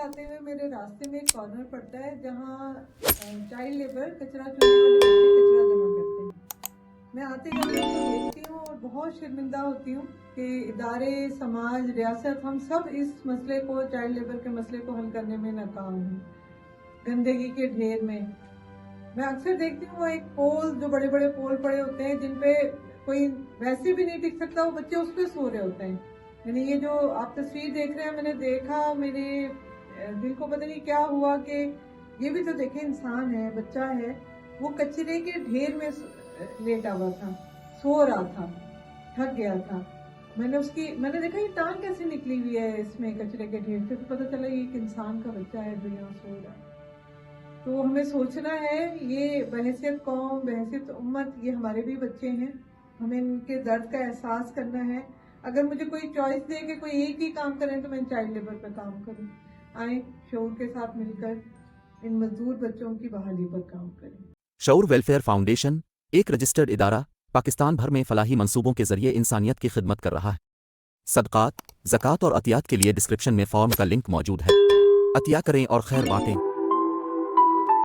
आते हुए मेरे रास्ते में एक कॉर्नर पड़ता है जहाँ चाइल्ड लेबर कचरा चुनने वाले बच्चे कचरा जमा करते हैं। मैं आते जाते उनको देखती हूँ और बहुत शर्मिंदा होती हूँ कि इदारे, समाज, रियासत, हम सब इस मसले को, चाइल्ड लेबर के मसले को हल करने में नाकाम हैं। गंदगी के ढेर में मैं अक्सर देखती हूँ वो एक पोल, जो बड़े बड़े पोल पड़े होते हैं जिन पे कोई वैसे भी नहीं टिक सकता, वो बच्चे उस पे सो रहे होते हैं। यानी ये जो आप तस्वीर देख रहे हैं, मैंने देखा, मेरे दिल को पता नहीं क्या हुआ कि ये भी तो देखे इंसान है, बच्चा है, वो कचरे के ढेर में लेटा हुआ था, सो रहा था, थक गया था। मैंने देखा ये टांग कैसे निकली हुई है इसमें कचरे के ढेर से, तो पता चला ये एक इंसान का बच्चा है जो यहाँ सो रहा है। तो हमें सोचना है, ये बहैसियत कौम, बहैसियत उम्मत, ये हमारे भी बच्चे हैं, हमें इनके दर्द का एहसास करना है। अगर मुझे कोई चॉइस दे कि कोई एक ही काम करें तो मैं चाइल्ड लेबर पर काम करूं। आए शऊर के साथ मिलकर इन मजदूर बच्चों की बहाली पर काम करें। शऊर वेलफेयर फाउंडेशन एक रजिस्टर्ड इदारा पाकिस्तान भर में फलाही मंसूबों के जरिए इंसानियत की खिदमत कर रहा है। सदकात, ज़कात और अतियात के लिए डिस्क्रिप्शन में फॉर्म का लिंक मौजूद है। अतिया करें और खैर बांटें।